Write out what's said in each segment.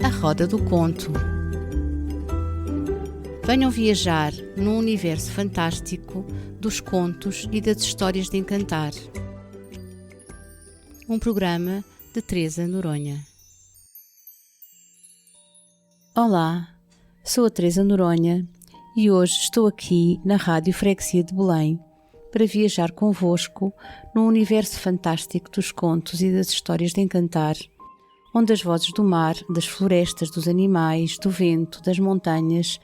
A Roda do Conto. Venham viajar num universo fantástico dos contos e das histórias de encantar. Um programa de Teresa Noronha. Olá, sou a Teresa Noronha e hoje estou aqui na Rádio Freguesia de Belém para viajar convosco num universo fantástico dos contos e das histórias de encantar, onde as vozes do mar, das florestas, dos animais, do vento, das montanhas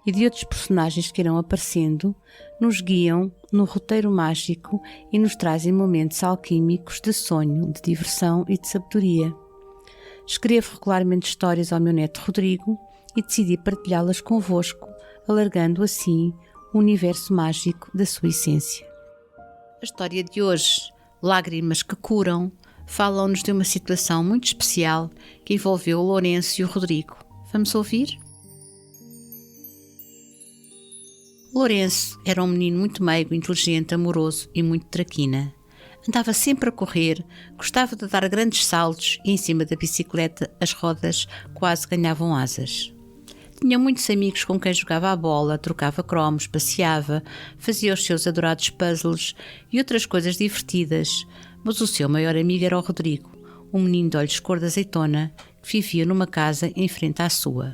e de outros personagens que irão aparecendo, nos guiam no roteiro mágico e nos trazem momentos alquímicos de sonho, de diversão e de sabedoria. Escrevo regularmente histórias ao meu neto Rodrigo e decidi partilhá-las convosco, alargando assim o universo mágico da sua essência. A história de hoje, Lágrimas que Curam, fala-nos de uma situação muito especial que envolveu o Lourenço e o Rodrigo. Vamos ouvir? Lourenço era um menino muito meigo, inteligente, amoroso e muito traquina. Andava sempre a correr, gostava de dar grandes saltos e em cima da bicicleta as rodas quase ganhavam asas. Tinha muitos amigos com quem jogava a bola, trocava cromos, passeava, fazia os seus adorados puzzles e outras coisas divertidas, mas o seu maior amigo era o Rodrigo, um menino de olhos cor de azeitona que vivia numa casa em frente à sua.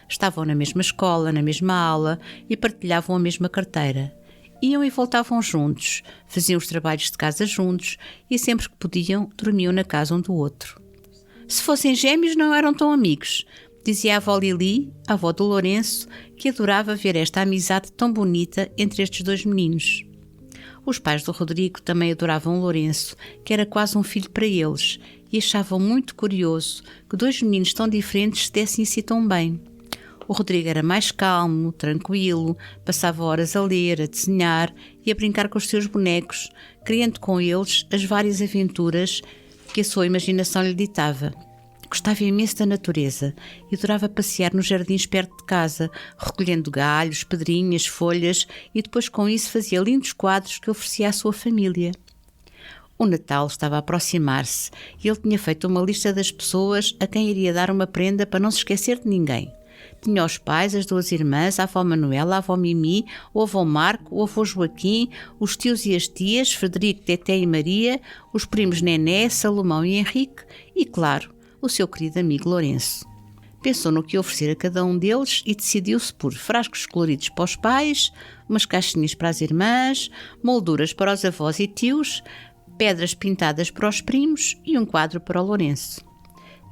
Estavam na mesma escola, na mesma aula e partilhavam a mesma carteira. Iam e voltavam juntos, faziam os trabalhos de casa juntos e sempre que podiam dormiam na casa um do outro. Se fossem gêmeos não eram tão amigos, dizia a avó Lili, a avó do Lourenço, que adorava ver esta amizade tão bonita entre estes dois meninos. Os pais do Rodrigo também adoravam o Lourenço, que era quase um filho para eles, e achavam muito curioso que dois meninos tão diferentes se dessem assim tão bem. O Rodrigo era mais calmo, tranquilo, passava horas a ler, a desenhar e a brincar com os seus bonecos, criando com eles as várias aventuras que a sua imaginação lhe ditava. Gostava imenso da natureza e adorava passear nos jardins perto de casa, recolhendo galhos, pedrinhas, folhas e depois com isso fazia lindos quadros que oferecia à sua família. O Natal estava a aproximar-se e ele tinha feito uma lista das pessoas a quem iria dar uma prenda para não se esquecer de ninguém. Tinha os pais, as duas irmãs, a avó Manuela, a avó Mimi, o avô Marco, o avô Joaquim, os tios e as tias, Frederico, Teté e Maria, os primos Nené, Salomão e Henrique e, claro, o seu querido amigo Lourenço. Pensou no que oferecer a cada um deles e decidiu-se por frascos coloridos para os pais, umas caixinhas para as irmãs, molduras para os avós e tios, pedras pintadas para os primos e um quadro para o Lourenço.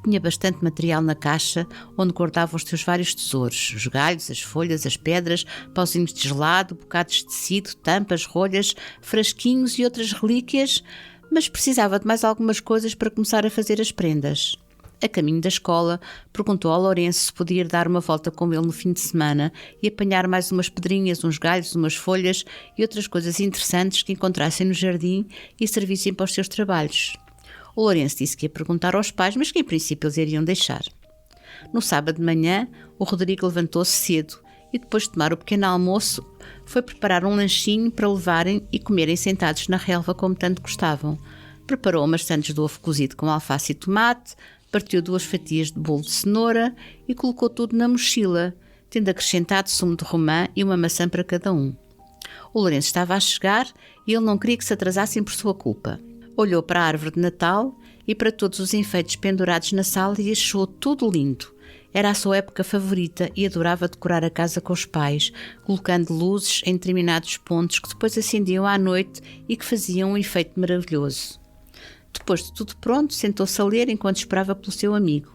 Tinha bastante material na caixa onde guardava os seus vários tesouros, os galhos, as folhas, as pedras, pauzinhos de gelado, bocados de tecido, tampas, rolhas, frasquinhos e outras relíquias, mas precisava de mais algumas coisas para começar a fazer as prendas. A caminho da escola, perguntou ao Lourenço se podia ir dar uma volta com ele no fim de semana e apanhar mais umas pedrinhas, uns galhos, umas folhas e outras coisas interessantes que encontrassem no jardim e servissem para os seus trabalhos. O Lourenço disse que ia perguntar aos pais, mas que em princípio eles iriam deixar. No sábado de manhã, o Rodrigo levantou-se cedo e depois de tomar o pequeno almoço, foi preparar um lanchinho para levarem e comerem sentados na relva como tanto gostavam. Preparou umas sandes de ovo cozido com alface e tomate, partiu 2 fatias de bolo de cenoura e colocou tudo na mochila, tendo acrescentado sumo de romã e uma maçã para cada um. O Lourenço estava a chegar e ele não queria que se atrasassem por sua culpa. Olhou para a árvore de Natal e para todos os enfeites pendurados na sala e achou tudo lindo. Era a sua época favorita e adorava decorar a casa com os pais, colocando luzes em determinados pontos que depois acendiam à noite e que faziam um efeito maravilhoso. Depois de tudo pronto, sentou-se a ler enquanto esperava pelo seu amigo.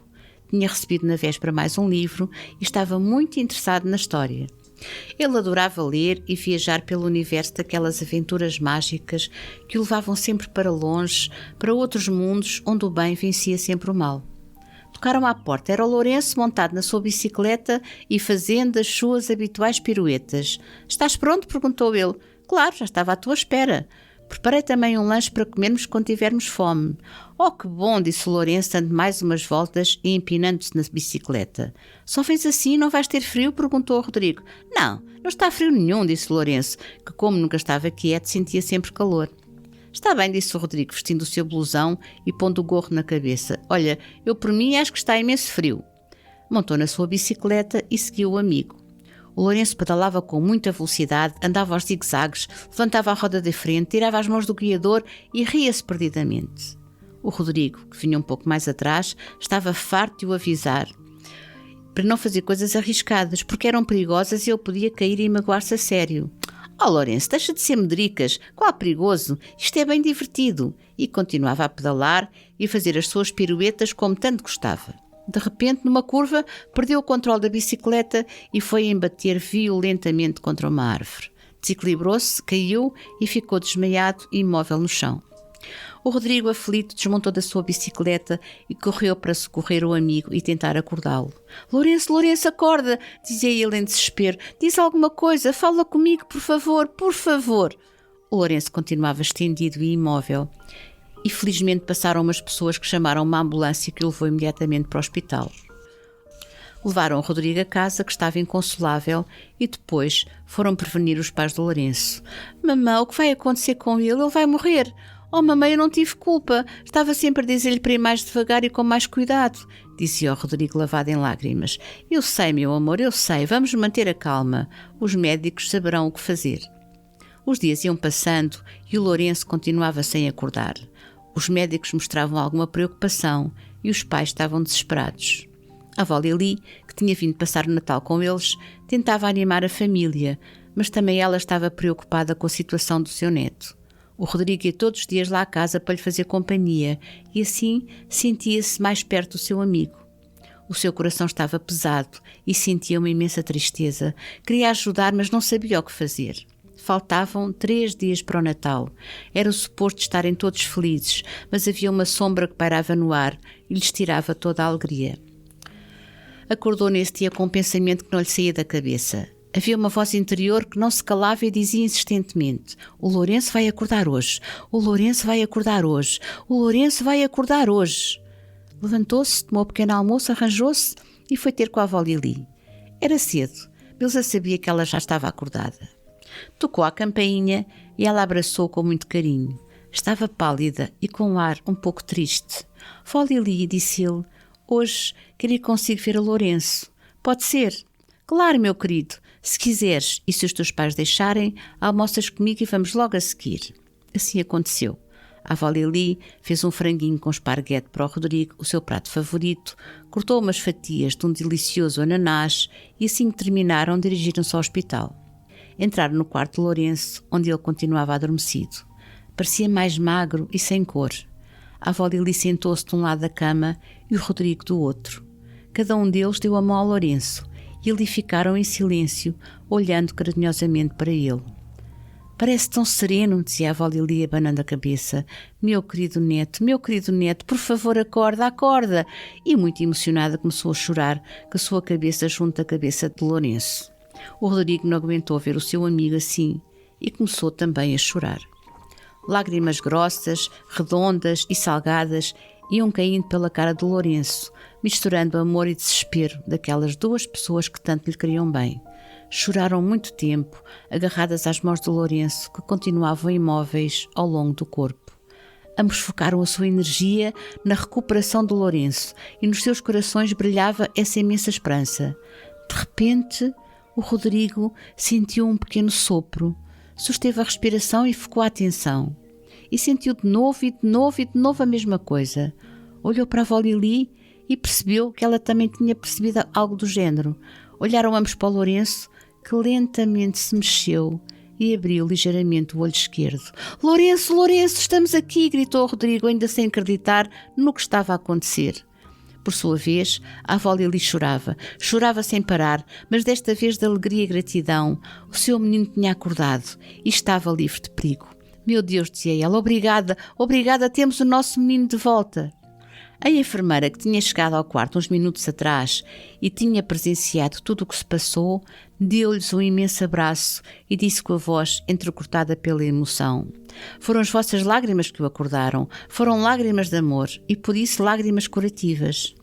Tinha recebido na véspera mais um livro e estava muito interessado na história. Ele adorava ler e viajar pelo universo daquelas aventuras mágicas que o levavam sempre para longe, para outros mundos onde o bem vencia sempre o mal. Tocaram à porta. Era o Lourenço montado na sua bicicleta e fazendo as suas habituais piruetas. "Estás pronto?" perguntou ele. "Claro, já estava à tua espera. Preparei também um lanche para comermos quando tivermos fome." "Oh, que bom!" disse o Lourenço, dando mais umas voltas e empinando-se na bicicleta. "Só vens assim e não vais ter frio?" perguntou o Rodrigo. Não está frio nenhum", disse o Lourenço, que como nunca estava quieto, sentia sempre calor. "Está bem", disse o Rodrigo, vestindo o seu blusão e pondo o gorro na cabeça. "Olha, eu por mim acho que está imenso frio." Montou na sua bicicleta e seguiu o amigo. O Lourenço pedalava com muita velocidade, andava aos zigue-zagues, levantava a roda da frente, tirava as mãos do guiador e ria-se perdidamente. O Rodrigo, que vinha um pouco mais atrás, estava farto de o avisar para não fazer coisas arriscadas, porque eram perigosas e ele podia cair e magoar-se a sério. Oh, Lourenço, deixa de ser medricas, qual perigoso, isto é bem divertido. E continuava a pedalar e a fazer as suas piruetas como tanto gostava. De repente, numa curva, perdeu o controle da bicicleta e foi embater violentamente contra uma árvore. Desequilibrou-se, caiu e ficou desmaiado e imóvel no chão. O Rodrigo, aflito, desmontou da sua bicicleta e correu para socorrer o amigo e tentar acordá-lo. Lourenço, Lourenço, acorda! Dizia ele em desespero. Diz alguma coisa, fala comigo, por favor, por favor! O Lourenço continuava estendido e imóvel. E felizmente passaram umas pessoas que chamaram uma ambulância que o levou imediatamente para o hospital. Levaram o Rodrigo a casa, que estava inconsolável, e depois foram prevenir os pais do Lourenço. Mamãe, o que vai acontecer com ele? Ele vai morrer! Oh, mamãe, eu não tive culpa. Estava sempre a dizer-lhe para ir mais devagar e com mais cuidado, dizia o Rodrigo lavado em lágrimas. Eu sei, meu amor, eu sei. Vamos manter a calma. Os médicos saberão o que fazer. Os dias iam passando e o Lourenço continuava sem acordar. Os médicos mostravam alguma preocupação e os pais estavam desesperados. A avó Lili, que tinha vindo passar o Natal com eles, tentava animar a família, mas também ela estava preocupada com a situação do seu neto. O Rodrigo ia todos os dias lá à casa para lhe fazer companhia e assim sentia-se mais perto do seu amigo. O seu coração estava pesado e sentia uma imensa tristeza. Queria ajudar, mas não sabia o que fazer. Faltavam 3 dias para o Natal. Era o suposto estarem todos felizes, mas havia uma sombra que pairava no ar e lhes tirava toda a alegria. Acordou nesse dia com um pensamento que não lhe saía da cabeça. Havia uma voz interior que não se calava e dizia insistentemente: o Lourenço vai acordar hoje, o Lourenço vai acordar hoje, o Lourenço vai acordar hoje. Levantou-se, tomou um pequeno almoço, arranjou-se e foi ter com a avó Lili. Era cedo, mas já sabia que ela já estava acordada. Tocou à campainha e ela abraçou com muito carinho. Estava pálida e com um ar um pouco triste. Vó Lili, disse-lhe: hoje quero ir consigo ver a Lourenço. Pode ser? Claro, meu querido. Se quiseres e se os teus pais deixarem, almoças comigo e vamos logo a seguir. Assim aconteceu. A avó Lili fez um franguinho com esparguete para o Rodrigo, o seu prato favorito, cortou umas fatias de um delicioso ananás e assim que terminaram dirigiram-se ao hospital. Entraram no quarto de Lourenço, onde ele continuava adormecido. Parecia mais magro e sem cor. A avó Lili sentou-se de um lado da cama e o Rodrigo do outro. Cada um deles deu a mão ao Lourenço e ali ficaram em silêncio, olhando carinhosamente para ele. Parece tão sereno, dizia a avó Lili abanando a cabeça. Meu querido neto, por favor acorda, acorda! E muito emocionada começou a chorar, com a sua cabeça junto à cabeça de Lourenço. O Rodrigo não aguentou ver o seu amigo assim e começou também a chorar. Lágrimas grossas, redondas e salgadas iam caindo pela cara de Lourenço, misturando amor e desespero daquelas 2 pessoas que tanto lhe queriam bem. Choraram muito tempo, agarradas às mãos de Lourenço, que continuavam imóveis ao longo do corpo. Ambos focaram a sua energia na recuperação de Lourenço e nos seus corações brilhava essa imensa esperança. De repente, o Rodrigo sentiu um pequeno sopro, susteve a respiração e focou a atenção. E sentiu de novo e de novo e de novo a mesma coisa. Olhou para a avó Lili e percebeu que ela também tinha percebido algo do género. Olharam ambos para o Lourenço, que lentamente se mexeu e abriu ligeiramente o olho esquerdo. Lourenço, Lourenço, estamos aqui! Gritou o Rodrigo, ainda sem acreditar no que estava a acontecer. Por sua vez, a avó Lili chorava. Chorava sem parar, mas desta vez de alegria e gratidão. O seu menino tinha acordado e estava livre de perigo. Meu Deus, dizia ela, obrigada, obrigada, temos o nosso menino de volta. A enfermeira, que tinha chegado ao quarto uns minutos atrás e tinha presenciado tudo o que se passou, deu-lhes um imenso abraço e disse com a voz entrecortada pela emoção: foram as vossas lágrimas que o acordaram, foram lágrimas de amor e por isso lágrimas curativas.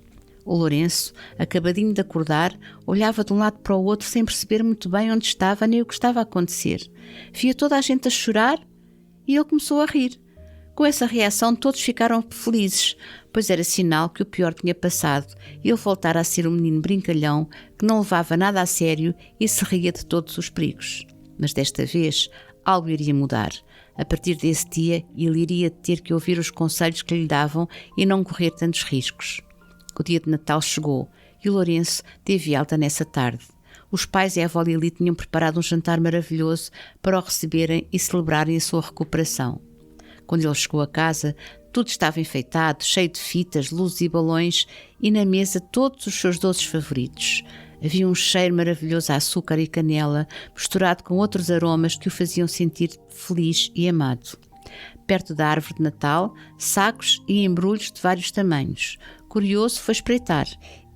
O Lourenço, acabadinho de acordar, olhava de um lado para o outro sem perceber muito bem onde estava nem o que estava a acontecer. Via toda a gente a chorar e ele começou a rir. Com essa reação todos ficaram felizes, pois era sinal que o pior tinha passado e ele voltara a ser um menino brincalhão que não levava nada a sério e se ria de todos os perigos. Mas desta vez algo iria mudar. A partir desse dia ele iria ter que ouvir os conselhos que lhe davam e não correr tantos riscos. O dia de Natal chegou e o Lourenço teve alta nessa tarde. Os pais e a avó Lili tinham preparado um jantar maravilhoso para o receberem e celebrarem a sua recuperação. Quando ele chegou a casa, tudo estava enfeitado, cheio de fitas, luzes e balões e na mesa todos os seus doces favoritos. Havia um cheiro maravilhoso a açúcar e canela, misturado com outros aromas que o faziam sentir feliz e amado. Perto da árvore de Natal, sacos e embrulhos de vários tamanhos. Curioso, foi espreitar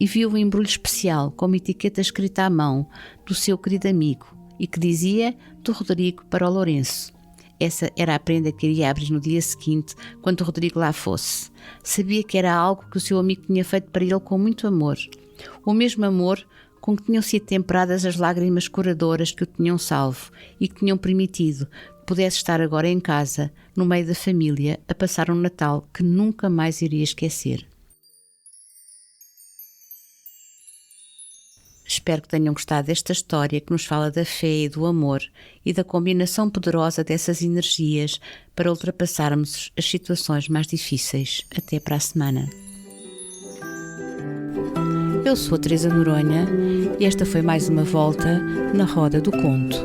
e viu um embrulho especial com uma etiqueta escrita à mão do seu querido amigo e que dizia do Rodrigo para o Lourenço. Essa era a prenda que iria abrir no dia seguinte, quando o Rodrigo lá fosse. Sabia que era algo que o seu amigo tinha feito para ele com muito amor. O mesmo amor com que tinham sido temperadas as lágrimas curadoras que o tinham salvo e que tinham permitido que pudesse estar agora em casa, no meio da família, a passar um Natal que nunca mais iria esquecer. Espero que tenham gostado desta história que nos fala da fé e do amor e da combinação poderosa dessas energias para ultrapassarmos as situações mais difíceis. Até para a semana. Eu sou a Teresa Noronha e esta foi mais uma volta na Roda do Conto.